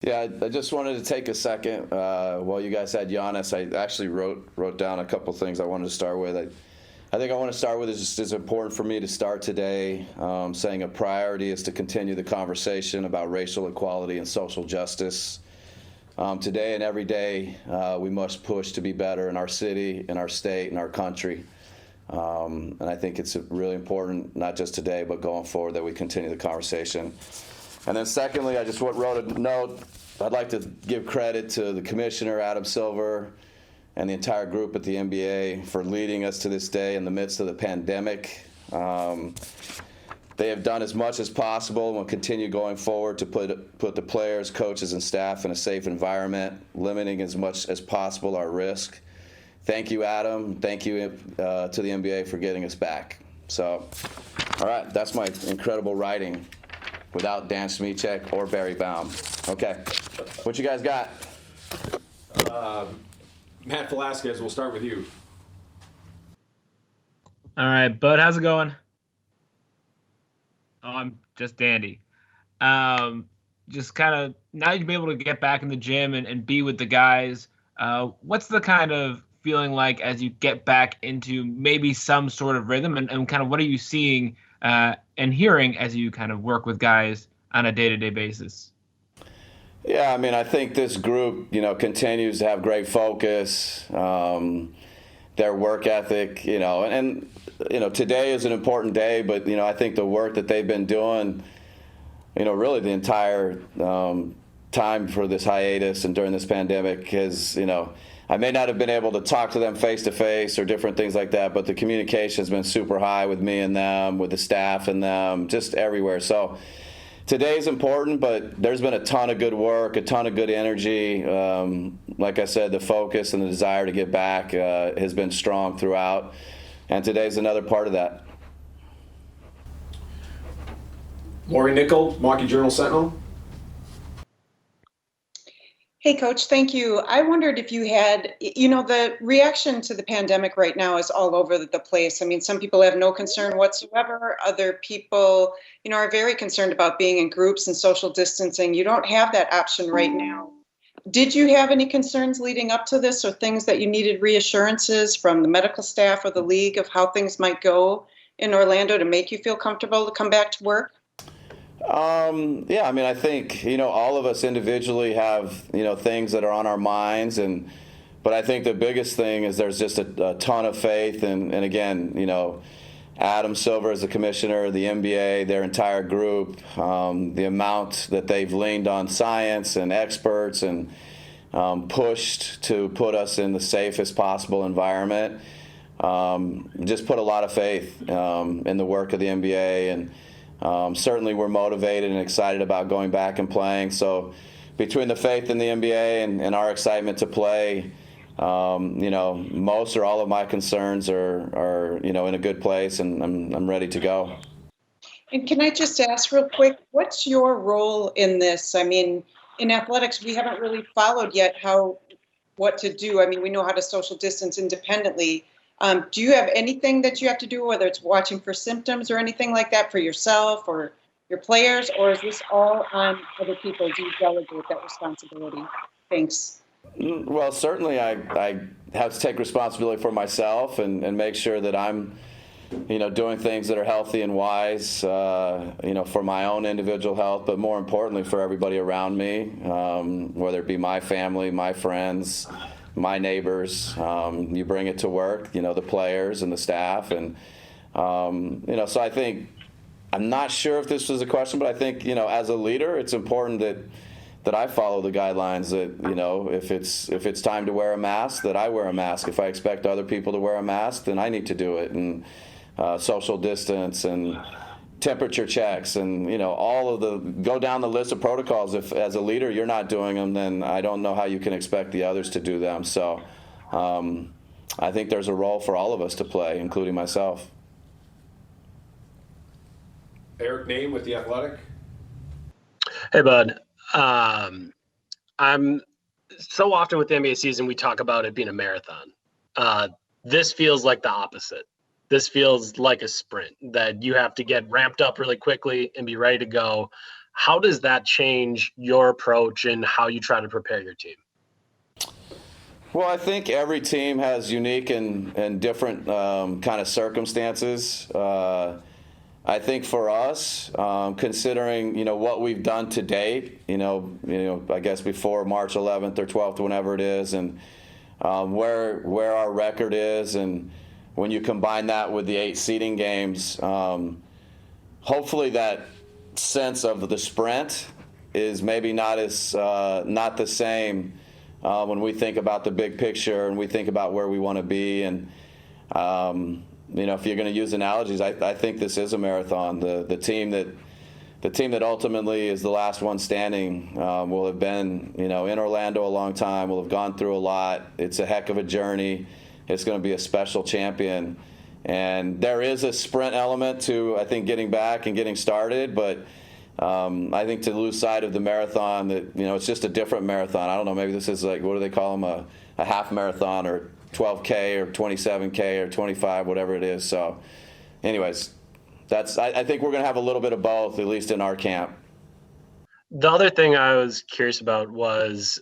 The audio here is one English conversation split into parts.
Yeah, I just wanted to take a second while you guys had Giannis. I actually wrote down a couple things I wanted to start with. I think I want to start with is just it's important for me to start today saying a priority is to continue the conversation about racial equality and social justice. Today and every day, we must push to be better in our city, in our state, in our country. And I think it's really important, not just today, but going forward, that we continue the conversation. And then secondly, I just wrote a note. I'd like to give credit to the commissioner, Adam Silver, and the entire group at the NBA for leading us to this day in the midst of the pandemic. They have done as much as possible and will continue going forward to put the players, coaches, and staff in a safe environment, limiting as much as possible our risk. Thank you, Adam. Thank you to the NBA for getting us back. So, all right, that's my incredible writing without Dan Smichek or Barry Baum. Okay, what you guys got? Matt Velasquez, we'll start with you. All right, Bud, how's it going? Oh, I'm just dandy. Just kind of now you'll be able to get back in the gym and be with the guys. What's the kind of feeling like as you get back into maybe some sort of rhythm and kind of what are you seeing and hearing as you kind of work with guys on a day-to-day basis? Yeah, I mean, I think this group, continues to have great focus, their work ethic, and today is an important day, but, I think the work that they've been doing, really the entire time for this hiatus and during this pandemic has, I may not have been able to talk to them face to face or different things like that, but the communication has been super high with me and them, with the staff and them, just everywhere. So today is important, but there's been a ton of good work, a ton of good energy. Like I said, the focus and the desire to get back has been strong throughout, and today's another part of that. Lori Nickel, Milwaukee Journal-Sentinel. Hey, Coach, thank you. I wondered if you had, the reaction to the pandemic right now is all over the place. I mean, some people have no concern whatsoever. Other people, are very concerned about being in groups and social distancing. You don't have that option right now. Did you have any concerns leading up to this or things that you needed reassurances from the medical staff or the league of how things might go in Orlando to make you feel comfortable to come back to work? Yeah, I mean, I think, all of us individually have, things that are on our minds. But I think the biggest thing is there's just a ton of faith. And again, Adam Silver is the commissioner, the NBA, their entire group, the amount that they've leaned on science and experts and pushed to put us in the safest possible environment. Just put a lot of faith in the work of the NBA. And certainly we're motivated and excited about going back and playing. So between the faith in the NBA and our excitement to play, most or all of my concerns are in a good place, and I'm ready to go. And can I just ask real quick, what's your role in this? I mean, in athletics, we haven't really followed yet what to do. I mean, we know how to social distance independently. Do you have anything that you have to do, whether it's watching for symptoms or anything like that for yourself or your players, or is this all on other people? Do you delegate that responsibility? Thanks. Well, certainly I have to take responsibility for myself and make sure that I'm, doing things that are healthy and wise, for my own individual health, but more importantly for everybody around me, whether it be my family, my friends, my neighbors. You bring it to work, the players and the staff. And, so I think, I'm not sure if this was a question, but I think, as a leader, it's important that I follow the guidelines that, if it's time to wear a mask, that I wear a mask. If I expect other people to wear a mask, then I need to do it. And social distance and temperature checks and, all of go down the list of protocols. If as a leader you're not doing them, then I don't know how you can expect the others to do them. So I think there's a role for all of us to play, including myself. Eric Name with The Athletic. Hey, Bud. I'm so often with the NBA season, we talk about it being a marathon. This feels like the opposite. This feels like a sprint that you have to get ramped up really quickly and be ready to go. How does that change your approach and how you try to prepare your team? Well, I think every team has unique and different kind of circumstances. I think for us, considering what we've done to date, I guess before March 11th or 12th, whenever it is, and where our record is, and when you combine that with the 8 seeding games, hopefully that sense of the sprint is maybe not the same when we think about the big picture and we think about where we want to be. And if you're going to use analogies, I think this is a marathon. The team that ultimately is the last one standing will have been in Orlando a long time, will have gone through a lot. It's a heck of a journey. It's going to be a special champion. And there is a sprint element to, I think, getting back and getting started, but I think to lose sight of the marathon, that it's just a different marathon. I don't know, maybe this is like, what do they call them, a half marathon or 12K or 27K or 25, whatever it is. So anyways, I think we're going to have a little bit of both, at least in our camp. The other thing I was curious about was,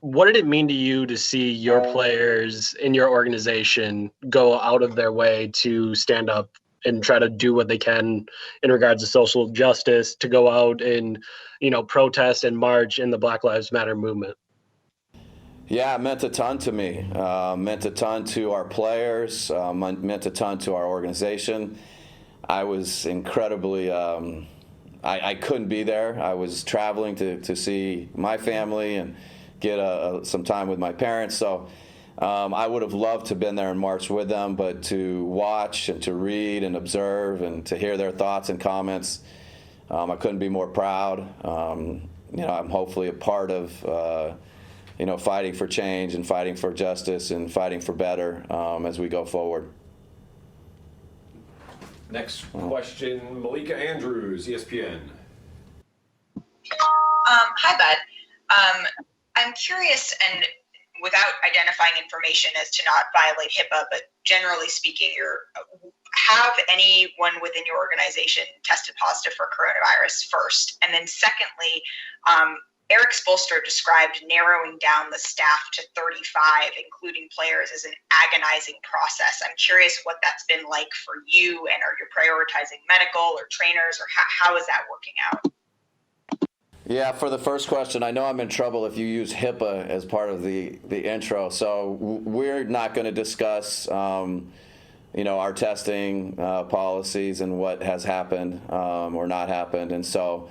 what did it mean to you to see your players in your organization go out of their way to stand up and try to do what they can in regards to social justice, to go out and, protest and march in the Black Lives Matter movement? Yeah, it meant a ton to me. Meant a ton to our players. Meant a ton to our organization. I was incredibly, I couldn't be there. I was traveling to see my family and get some time with my parents. So I would have loved to have been there and marched with them, but to watch and to read and observe and to hear their thoughts and comments, I couldn't be more proud. I'm hopefully a part of, fighting for change and fighting for justice and fighting for better as we go forward. Next question, Malika Andrews, ESPN. Hi, Bud. I'm curious, and without identifying information as to not violate HIPAA, but generally speaking, have anyone within your organization tested positive for coronavirus first? And then secondly, Eric Spoelstra described narrowing down the staff to 35, including players, as an agonizing process. I'm curious what that's been like for you, and are you prioritizing medical or trainers, or how is that working out? Yeah, for the first question, I know I'm in trouble if you use HIPAA as part of the intro, so we're not going to discuss, our testing policies and what has happened or not happened. And so,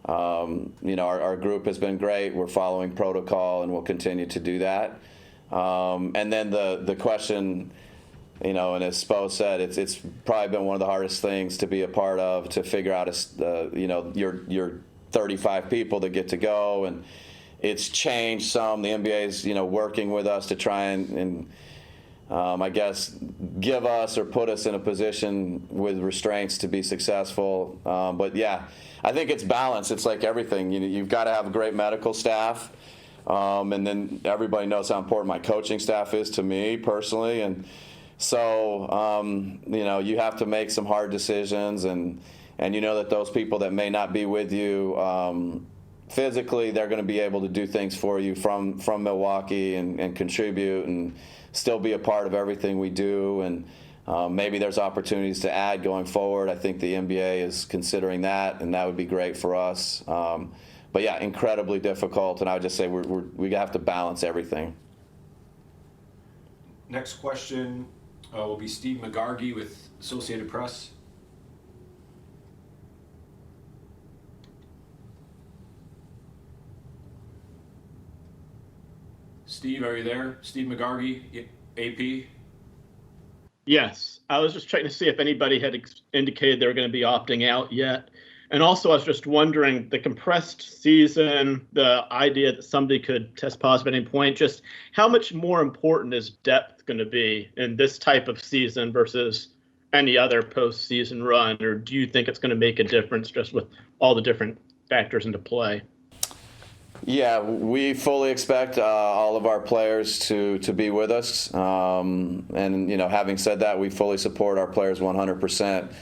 our group has been great. We're following protocol, and we'll continue to do that. And then the question, and as Spo said, it's probably been one of the hardest things to be a part of, to figure out, your 35 people that get to go, and it's changed some. The NBA is, working with us to try and I guess, give us or put us in a position with restraints to be successful. But yeah, I think it's balance. It's like everything. You've got to have a great medical staff, and then everybody knows how important my coaching staff is to me personally, and so you have to make some hard decisions, and that those people that may not be with you physically, they're going to be able to do things for you from Milwaukee and contribute and still be a part of everything we do. And maybe there's opportunities to add going forward. I think the NBA is considering that, and that would be great for us. But yeah, incredibly difficult, and I would just say we have to balance everything. Next question will be Steve McGargy with Associated Press. Steve, are you there? Steve McGargy, AP. Yes, I was just checking to see if anybody had indicated they were going to be opting out yet. And also, I was just wondering, the compressed season, the idea that somebody could test positive at any point, just how much more important is depth going to be in this type of season versus any other postseason run? Or do you think it's going to make a difference just with all the different factors into play? Yeah, we fully expect all of our players to be with us. And, having said that, we fully support our players 100%.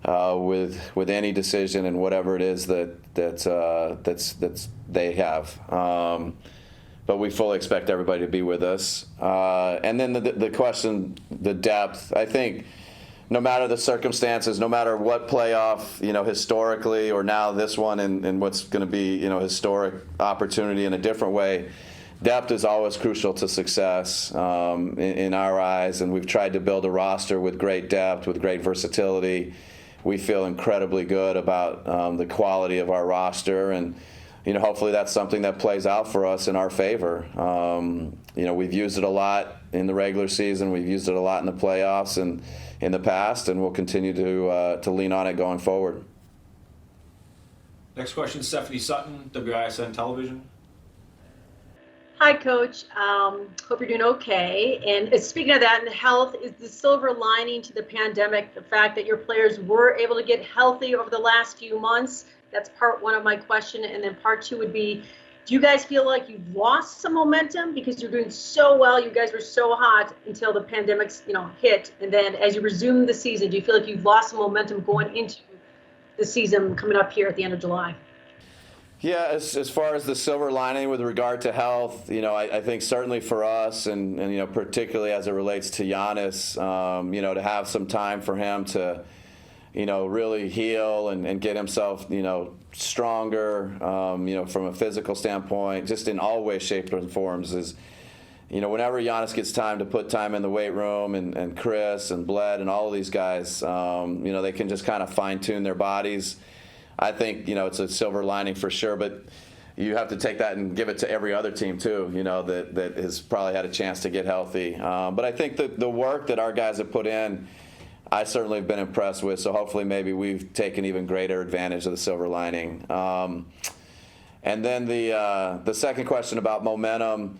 with any decision and whatever it is that's they have. But we fully expect everybody to be with us. And then the question, the depth, I think no matter the circumstances, no matter what playoff, historically, or now this one and what's going to be, historic opportunity in a different way, depth is always crucial to success in our eyes. And we've tried to build a roster with great depth, with great versatility. We feel incredibly good about the quality of our roster, and hopefully that's something that plays out for us in our favor. We've used it a lot in the regular season. We've used it a lot in the playoffs and in the past, and we'll continue to lean on it going forward. Next question, Stephanie Sutton, WISN Television. Hi, Coach. Hope you're doing okay. And speaking of that, in health, is the silver lining to the pandemic the fact that your players were able to get healthy over the last few months? That's part one of my question. And then part two would be, do you guys feel like you've lost some momentum because you're doing so well? You guys were so hot until the pandemic's, hit. And then as you resume the season, do you feel like you've lost some momentum going into the season coming up here at the end of July? Yeah, as far as the silver lining with regard to health, I think certainly for us and particularly as it relates to Giannis, to have some time for him to, really heal and get himself, stronger, from a physical standpoint, just in all ways, shapes, and forms is, whenever Giannis gets time to put time in the weight room and Chris and Bled and all of these guys, they can just kind of fine tune their bodies. I think, it's a silver lining for sure, but you have to take that and give it to every other team too, that has probably had a chance to get healthy. But I think the work that our guys have put in, I certainly have been impressed with, so hopefully maybe we've taken even greater advantage of the silver lining. And then the second question about momentum,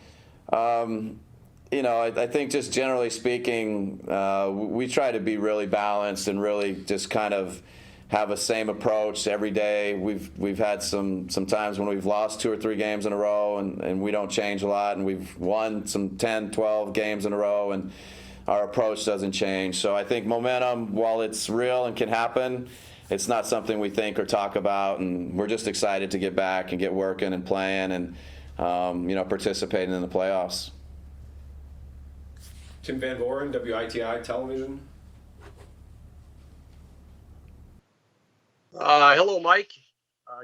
I think just generally speaking, we try to be really balanced and really just kind of have a same approach every day. We've had some times when we've lost 2 or 3 games in a row and we don't change a lot, and we've won some 10, 12 games in a row and our approach doesn't change. So I think momentum, while it's real and can happen, it's not something we think or talk about, and we're just excited to get back and get working and playing and participating in the playoffs. Tim Van Voren, WITI Television. Hello, Mike.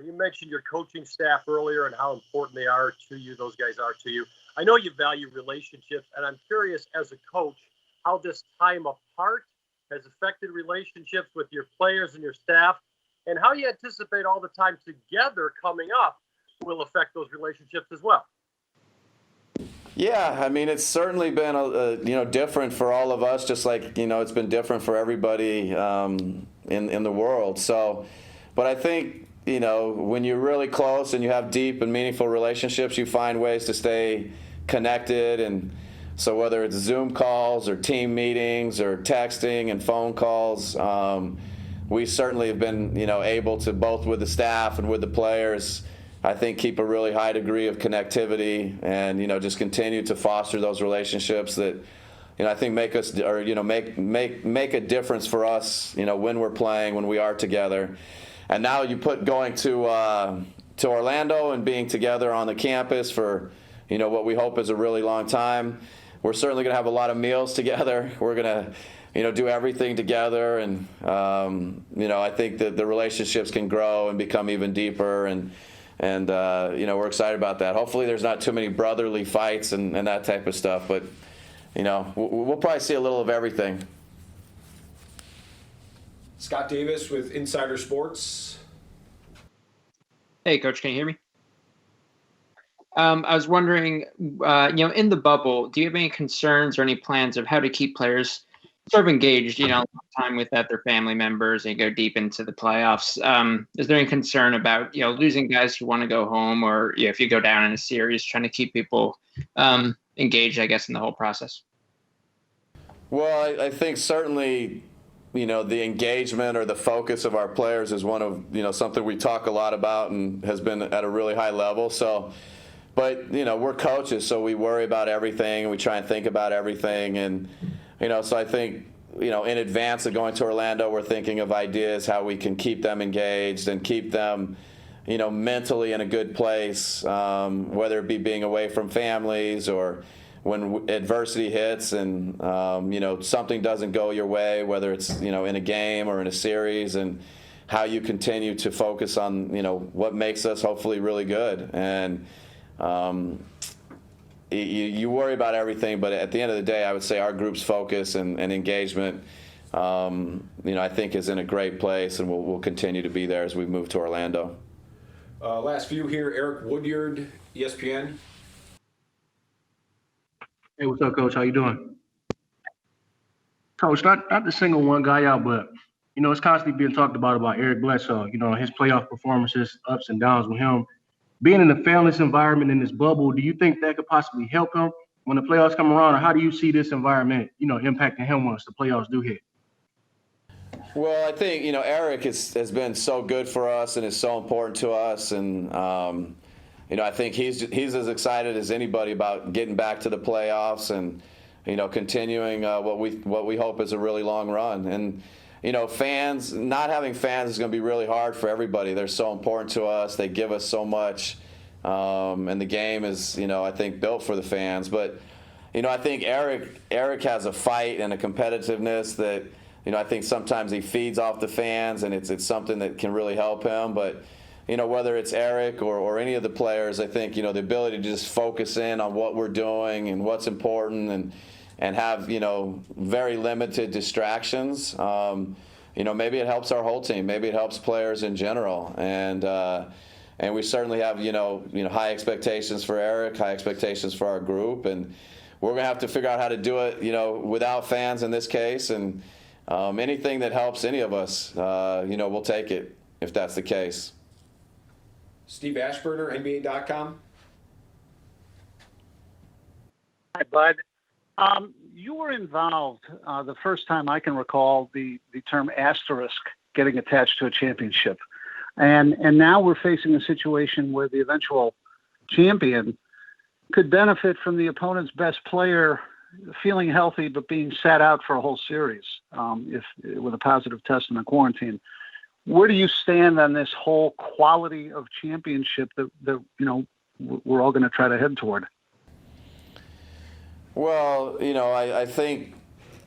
You mentioned your coaching staff earlier and how important they are to you. Those guys are to you. I know you value relationships, and I'm curious, as a coach, how this time apart has affected relationships with your players and your staff, and how you anticipate all the time together coming up will affect those relationships as well. Yeah, I mean, it's certainly been different for all of us, just like it's been different for everybody in the world. So, but I think when you're really close and you have deep and meaningful relationships, you find ways to stay connected. And so whether it's Zoom calls or team meetings or texting and phone calls, we certainly have been able to, both with the staff and with the players, I think keep a really high degree of connectivity and just continue to foster those relationships that I think make us, or make a difference for us when we're playing, when we are together. And now you put going to Orlando and being together on the campus for what we hope is a really long time. We're certainly going to have a lot of meals together. We're going to do everything together, and I think that the relationships can grow and become even deeper, and we're excited about that. Hopefully there's not too many brotherly fights and that type of stuff, but we'll probably see a little of everything. Scott Davis with Insider Sports. Hey, Coach, can you hear me? I was wondering, in the bubble, do you have any concerns or any plans of how to keep players sort of engaged, time with their family members and go deep into the playoffs? Is there any concern about, losing guys who want to go home, or if you go down in a series, trying to keep people engaged, I guess, in the whole process? Well, I think certainly, the engagement or the focus of our players is one of, something we talk a lot about and has been at a really high level. So, but, we're coaches, so we worry about everything and we try and think about everything. And, so I think, in advance of going to Orlando, we're thinking of ideas how we can keep them engaged and keep them, mentally in a good place, whether it be being away from families or when adversity hits and, something doesn't go your way, whether it's, in a game or in a series, and how you continue to focus on, what makes us hopefully really good. And you worry about everything, but at the end of the day, I would say our group's focus and engagement, I think is in a great place, and we'll continue to be there as we move to Orlando. Last few here, Eric Woodyard, ESPN. Hey, what's up, Coach? How you doing? Coach, not to single one guy out, but, it's constantly being talked about Eric Bledsoe, his playoff performances, ups and downs with him. Being in a famous environment in this bubble, do you think that could possibly help him when the playoffs come around, or how do you see this environment, impacting him once the playoffs do hit? Well, I think, Eric has been so good for us and is so important to us. And, I think he's as excited as anybody about getting back to the playoffs and, continuing what we hope is a really long run. And, fans, not having fans is going to be really hard for everybody. They're so important to us. They give us so much. And the game is, I think, built for the fans. But, I think Eric has a fight and a competitiveness that, I think sometimes he feeds off the fans, and it's something that can really help him. But, whether it's Eric or any of the players, I think, the ability to just focus in on what we're doing and what's important and have, very limited distractions. Maybe it helps our whole team. Maybe it helps players in general. And we certainly have, high expectations for Eric, high expectations for our group. And we're going to have to figure out how to do it, without fans in this case. And anything that helps any of us, we'll take it if that's the case. Steve Ashburner, NBA.com. Hi, Bud. You were involved the first time I can recall the term asterisk getting attached to a championship. And now we're facing a situation where the eventual champion could benefit from the opponent's best player feeling healthy but being sat out for a whole series if with a positive test in the quarantine. Where do you stand on this whole quality of championship that we're all going to try to head toward? Well, I think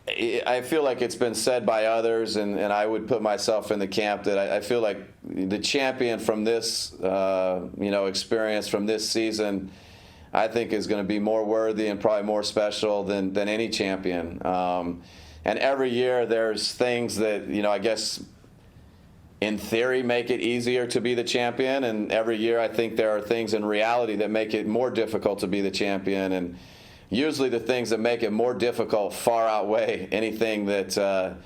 I feel like it's been said by others, and I would put myself in the camp that I feel like the champion from this, experience from this season, I think is going to be more worthy and probably more special than any champion. And every year there's things that, I guess in theory make it easier to be the champion. And every year I think there are things in reality that make it more difficult to be the champion. And usually the things that make it more difficult far outweigh anything that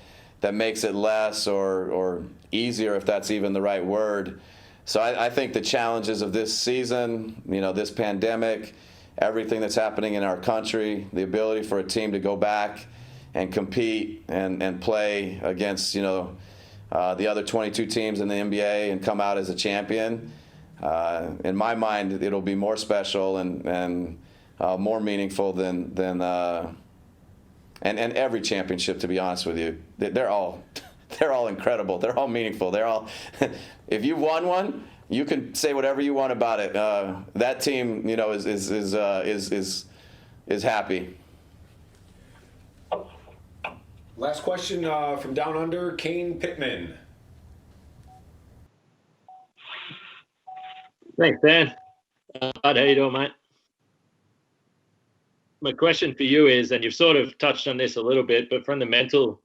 makes it less or easier, if that's even the right word. So I think the challenges of this season, this pandemic, everything that's happening in our country, the ability for a team to go back and compete and play against, the other 22 teams in the NBA and come out as a champion, in my mind, it'll be more special and more meaningful than every championship, to be honest with you. They're all incredible. They're all meaningful. They're all, if you won one, you can say whatever you want about it. That team, is happy. Last question from Down Under, Kane Pittman. Thanks, Dan. How you doing, mate? My question for you is, and you've sort of touched on this a little bit, but from the mental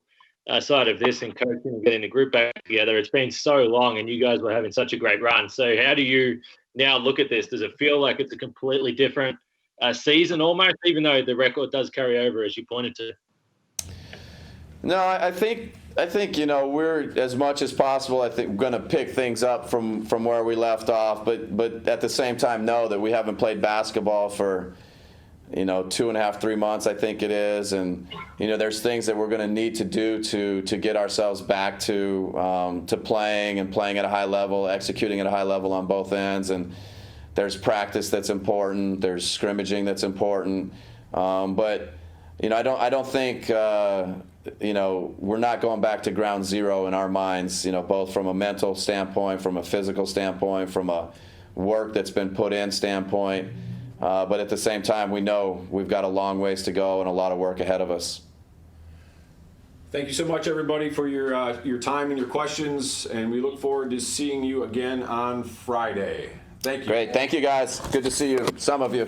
side of this and coaching and getting the group back together, it's been so long and you guys were having such a great run. So how do you now look at this? Does it feel like it's a completely different season almost, even though the record does carry over, as you pointed to? No, I think we're, as much as possible, I think we're going to pick things up from where we left off, but at the same time know that we haven't played basketball for 2.5, 3 months, I think it is. And, there's things that we're going to need to do to get ourselves back to playing at a high level, executing at a high level on both ends. And there's practice that's important. There's scrimmaging that's important. But, I don't think we're not going back to ground zero in our minds, both from a mental standpoint, from a physical standpoint, from a work that's been put in standpoint. But at the same time, we know we've got a long ways to go and a lot of work ahead of us. Thank you so much, everybody, for your time and your questions, and we look forward to seeing you again on Friday. Thank you. Great. Thank you, guys. Good to see you, some of you.